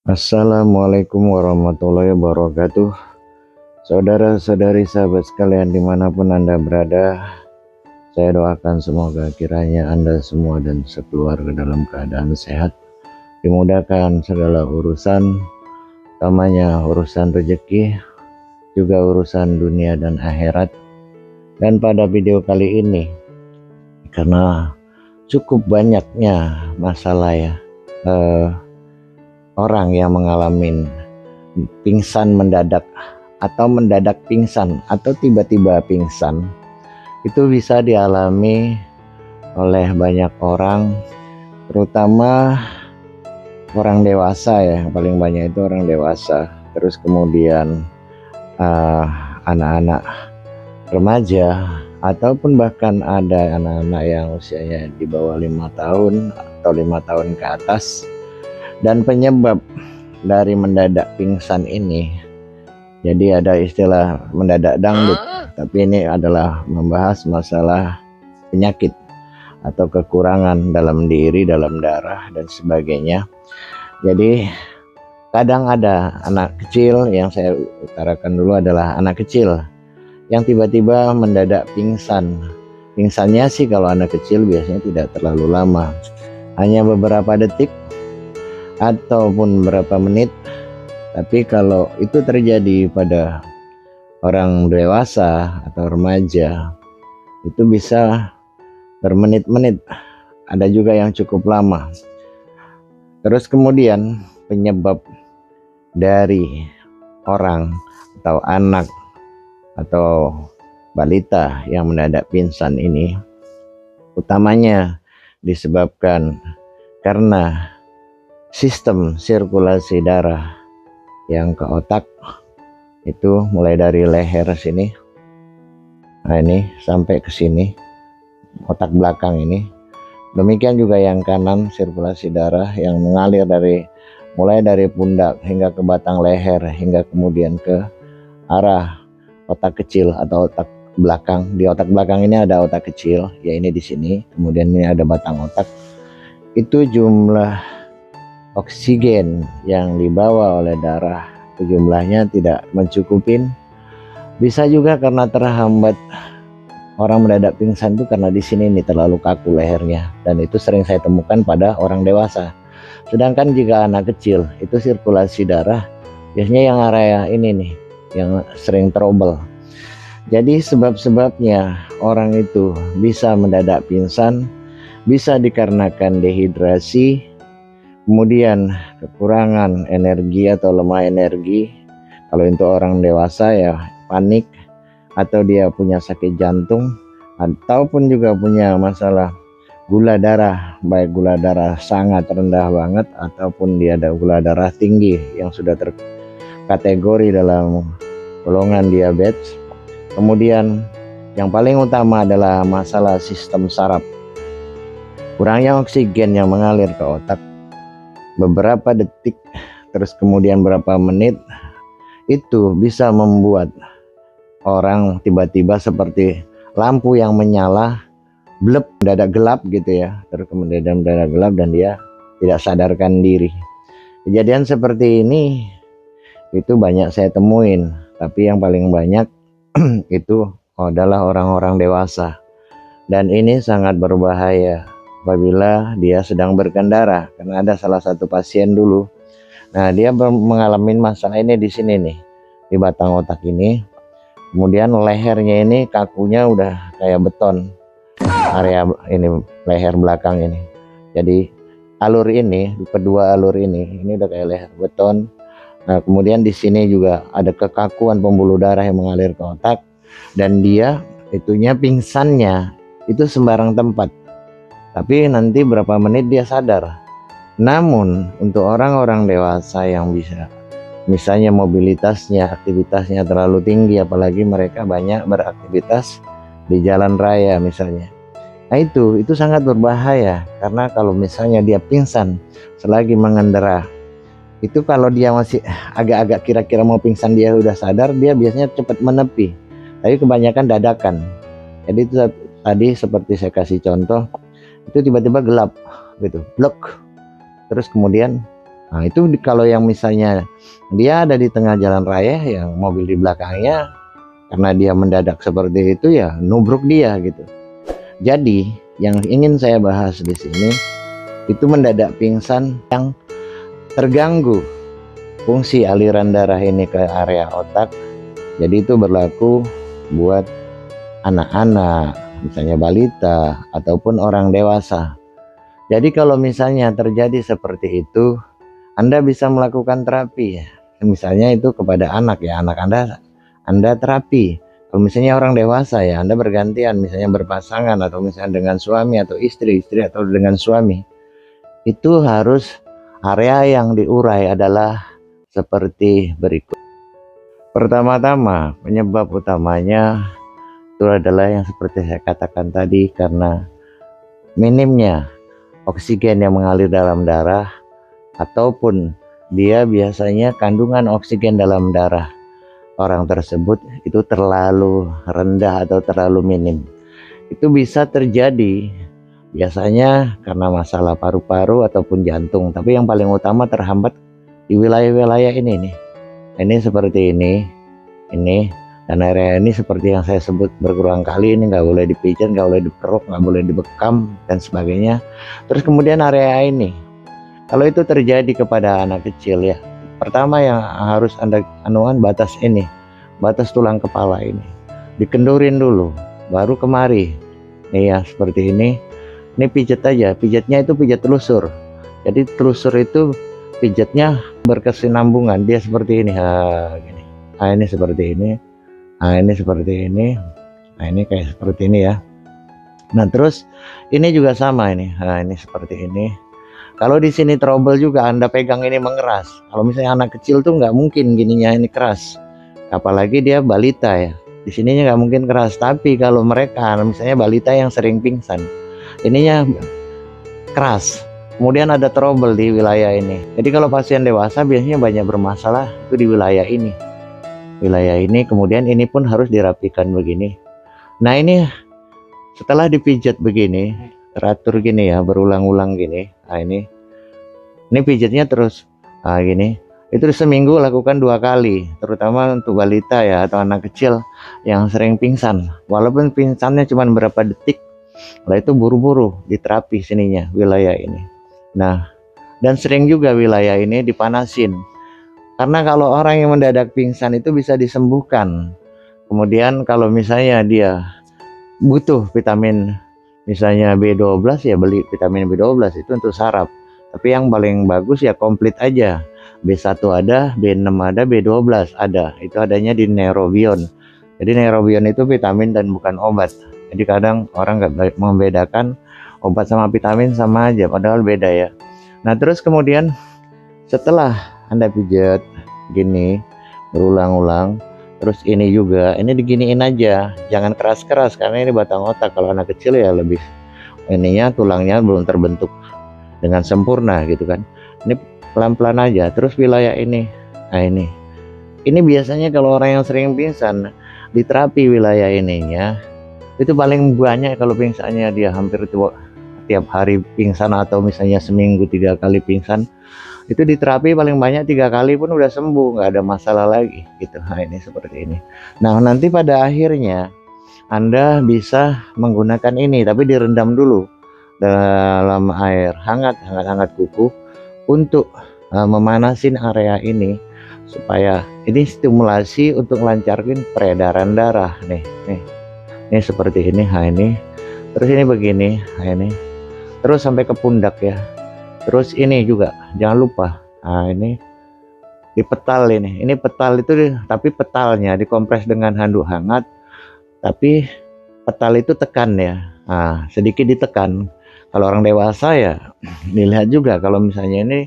Assalamualaikum warahmatullahi wabarakatuh. Saudara-saudari sahabat sekalian dimanapun Anda berada, saya doakan semoga kiranya Anda semua dan sekeluarga dalam keadaan sehat, dimudahkan segala urusan, utamanya urusan rezeki, juga urusan dunia dan akhirat. Dan pada video kali ini, karena cukup banyaknya masalah ya, orang yang mengalami pingsan mendadak atau mendadak pingsan atau tiba-tiba pingsan, itu bisa dialami oleh banyak orang, terutama orang dewasa ya. Paling banyak itu orang dewasa, terus kemudian anak-anak remaja, ataupun bahkan ada anak-anak yang usianya di bawah 5 tahun atau 5 tahun ke atas. Dan penyebab dari mendadak pingsan ini, jadi ada istilah mendadak dangdut, tapi ini adalah membahas masalah penyakit atau kekurangan dalam diri, dalam darah dan sebagainya. Jadi kadang ada anak kecil, yang saya utarakan dulu adalah anak kecil yang tiba-tiba mendadak pingsan. Pingsannya sih kalau anak kecil biasanya tidak terlalu lama, hanya beberapa detik ataupun beberapa menit. Tapi kalau itu terjadi pada orang dewasa atau remaja, itu bisa bermenit-menit, ada juga yang cukup lama. Terus kemudian penyebab dari orang atau anak atau balita yang mendadak pingsan ini utamanya disebabkan karena sistem sirkulasi darah yang ke otak itu mulai dari leher sini, nah ini sampai ke sini, otak belakang ini. Demikian juga yang kanan, sirkulasi darah yang mengalir mulai dari pundak hingga ke batang leher, hingga kemudian ke arah otak kecil atau otak belakang. Di otak belakang ini ada otak kecil, ya ini di sini, kemudian ini ada batang otak. Itu jumlah oksigen yang dibawa oleh darah, jumlahnya tidak mencukupin. Bisa juga karena terhambat, orang mendadak pingsan itu karena di sini nih terlalu kaku lehernya, dan itu sering saya temukan pada orang dewasa. Sedangkan jika anak kecil, itu sirkulasi darah biasanya yang area ini nih yang sering trouble. Jadi sebab-sebabnya orang itu bisa mendadak pingsan bisa dikarenakan dehidrasi, kemudian kekurangan energi atau lemah energi. Kalau untuk orang dewasa ya panik, atau dia punya sakit jantung, ataupun juga punya masalah gula darah, baik gula darah sangat rendah banget ataupun dia ada gula darah tinggi yang sudah terkategori dalam golongan diabetes. Kemudian yang paling utama adalah masalah sistem saraf. Kurangnya oksigen yang mengalir ke otak beberapa detik, terus kemudian berapa menit, itu bisa membuat orang tiba-tiba seperti lampu yang menyala, blep, mendadak gelap gitu ya, terus kemudian mendadak gelap dan dia tidak sadarkan diri. Kejadian seperti ini itu banyak saya temuin, tapi yang paling banyak itu adalah orang-orang dewasa, dan ini sangat berbahaya apabila dia sedang berkendara. Karena ada salah satu pasien dulu, nah dia mengalami masalah ini di sini nih, di batang otak ini. Kemudian lehernya ini kakunya udah kayak beton, area ini leher belakang ini. Jadi alur ini, kedua alur ini udah kayak leher beton. Nah kemudian di sini juga ada kekakuan pembuluh darah yang mengalir ke otak, dan dia itunya pingsannya itu sembarang tempat, tapi nanti berapa menit dia sadar. Namun untuk orang-orang dewasa yang bisa misalnya mobilitasnya, aktivitasnya terlalu tinggi, apalagi mereka banyak beraktivitas di jalan raya misalnya, nah itu sangat berbahaya. Karena kalau misalnya dia pingsan selagi mengendara, itu kalau dia masih agak-agak kira-kira mau pingsan, dia udah sadar, dia biasanya cepat menepi, tapi kebanyakan dadakan. Jadi itu tadi seperti saya kasih contoh, itu tiba-tiba gelap gitu, blok, terus kemudian Nah, itu kalau yang misalnya dia ada di tengah jalan raya yang mobil di belakangnya, karena dia mendadak seperti itu ya nubruk dia gitu. Jadi yang ingin saya bahas di sini itu mendadak pingsan yang terganggu fungsi aliran darah ini ke area otak. Jadi itu berlaku buat anak-anak, misalnya balita ataupun orang dewasa. Jadi kalau misalnya terjadi seperti itu, Anda bisa melakukan terapi ya. Misalnya itu kepada anak ya, anak Anda terapi. Kalau misalnya orang dewasa ya, Anda bergantian, misalnya berpasangan atau misalnya dengan suami atau istri atau dengan suami. Itu harus area yang diurai adalah seperti berikut. Pertama-tama, penyebab utamanya itu adalah yang seperti saya katakan tadi, karena minimnya oksigen yang mengalir dalam darah, ataupun dia biasanya kandungan oksigen dalam darah orang tersebut itu terlalu rendah atau terlalu minim. Itu bisa terjadi biasanya karena masalah paru-paru ataupun jantung, tapi yang paling utama terhambat di wilayah-wilayah ini nih. Ini seperti ini dan area ini seperti yang saya sebut berulang kali, ini nggak boleh dipijat, nggak boleh dikeruk, nggak boleh dibekam dan sebagainya. Terus kemudian area ini, kalau itu terjadi kepada anak kecil ya, pertama yang harus Anda anuan batas ini, batas tulang kepala ini dikendurin dulu, baru kemari. Nih ya seperti ini pijat aja, pijatnya itu pijat telusur. Jadi telusur itu pijatnya berkesinambungan, dia seperti ini, gini. Ini seperti ini, ini seperti ini, ini kayak seperti ini ya. Nah terus ini juga sama ini, ini seperti ini. Kalau di sini trouble juga, Anda pegang ini mengeras. Kalau misalnya anak kecil tuh nggak mungkin gininya ini keras, apalagi dia balita ya. Di sininya nggak mungkin keras. Tapi kalau mereka misalnya balita yang sering pingsan, ininya keras. Kemudian ada trouble di wilayah ini. Jadi kalau pasien dewasa biasanya banyak bermasalah itu di wilayah ini. Wilayah ini, kemudian ini pun harus dirapikan begini. Nah ini setelah dipijat begini, teratur gini ya, berulang-ulang gini. Nah ini pijatnya terus gini. Itu seminggu lakukan 2 kali, terutama untuk balita ya atau anak kecil yang sering pingsan. Walaupun pingsannya cuma berapa detik, lah itu buru-buru diterapi sininya, wilayah ini. Nah, dan sering juga wilayah ini dipanasin. Karena kalau orang yang mendadak pingsan itu bisa disembuhkan. Kemudian kalau misalnya dia butuh vitamin misalnya B12 ya beli vitamin B12 itu untuk saraf. Tapi yang paling bagus ya komplit aja. B1 ada, B6 ada, B12 ada. Itu adanya di Neurobion. Jadi Neurobion itu vitamin dan bukan obat. Jadi kadang orang nggak membedakan obat sama vitamin sama aja, padahal beda ya. Nah terus kemudian setelah Anda pijat gini berulang-ulang, terus ini juga ini diginiin aja, jangan keras-keras karena ini batang otak. Kalau anak kecil ya lebih ininya tulangnya belum terbentuk dengan sempurna gitu kan. Ini pelan-pelan aja. Terus wilayah ini, nah ini biasanya kalau orang yang sering pingsan di terapi wilayah ininya itu paling banyak. Kalau pingsannya dia hampir tiap hari pingsan atau misalnya seminggu 3 kali pingsan, itu di terapi paling banyak 3 kali pun udah sembuh, nggak ada masalah lagi gitu. Nah ini seperti ini. Nah nanti pada akhirnya Anda bisa menggunakan ini, tapi direndam dulu dalam air hangat kuku untuk memanasin area ini supaya ini stimulasi untuk melancarkan peredaran darah nih ini seperti ini. Nah ini terus ini begini, nah ini terus sampai ke pundak ya. Terus ini juga jangan lupa, nah ini di petal ini petal itu, tapi petalnya dikompres dengan handuk hangat, tapi petal itu tekan ya, nah sedikit ditekan. Kalau orang dewasa ya dilihat juga, kalau misalnya ini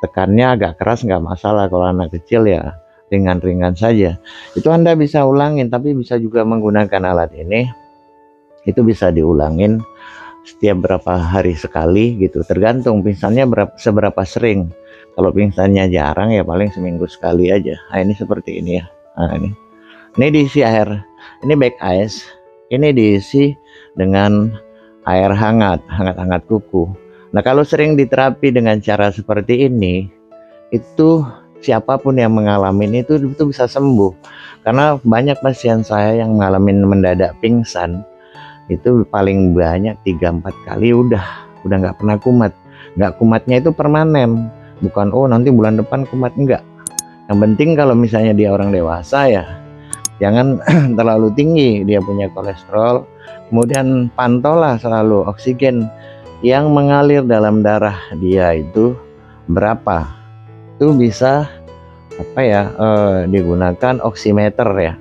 tekannya agak keras nggak masalah. Kalau anak kecil ya ringan-ringan saja. Itu Anda bisa ulangin, tapi bisa juga menggunakan alat ini. Itu bisa diulangin setiap berapa hari sekali gitu, tergantung pingsannya seberapa sering. Kalau pingsannya jarang ya paling seminggu sekali aja. Nah ini seperti ini ya. Nah ini diisi air, ini back ice, ini diisi dengan air hangat kuku. Nah kalau sering diterapi dengan cara seperti ini, itu siapapun yang mengalami itu bisa sembuh. Karena banyak pasien saya yang mengalami mendadak pingsan itu paling banyak 3-4 kali udah nggak pernah kumat. Nggak kumatnya itu permanen, bukan oh nanti bulan depan kumat, enggak. Yang penting kalau misalnya dia orang dewasa ya jangan terlalu tinggi dia punya kolesterol, kemudian pantaulah selalu oksigen yang mengalir dalam darah dia itu berapa. Itu bisa apa ya, digunakan oximeter ya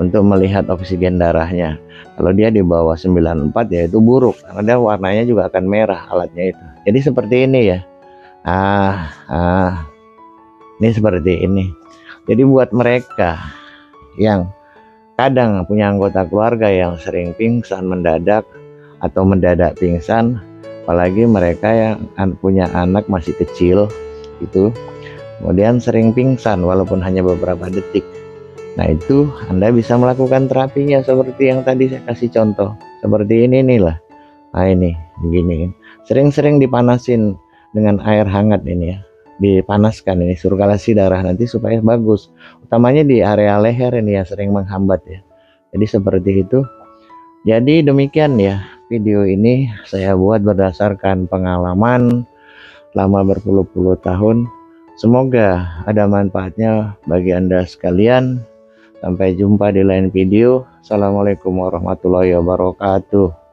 untuk melihat oksigen darahnya. Kalau dia di bawah 94 ya itu buruk, karena dia warnanya juga akan merah alatnya itu. Jadi seperti ini ya. Ini seperti ini. Jadi buat mereka yang kadang punya anggota keluarga yang sering pingsan mendadak atau mendadak pingsan, apalagi mereka yang punya anak masih kecil itu, kemudian sering pingsan walaupun hanya beberapa detik. Nah itu Anda bisa melakukan terapinya seperti yang tadi saya kasih contoh. Seperti ini nih lah. Nah ini begini, sering-sering dipanasin dengan air hangat ini ya. Dipanaskan ini sirkulasi darah nanti supaya bagus. Utamanya di area leher ini yang sering menghambat ya. Jadi seperti itu. Jadi demikian ya, video ini saya buat berdasarkan pengalaman lama berpuluh-puluh tahun. Semoga ada manfaatnya bagi Anda sekalian. Sampai jumpa di lain video. Assalamualaikum warahmatullahi wabarakatuh.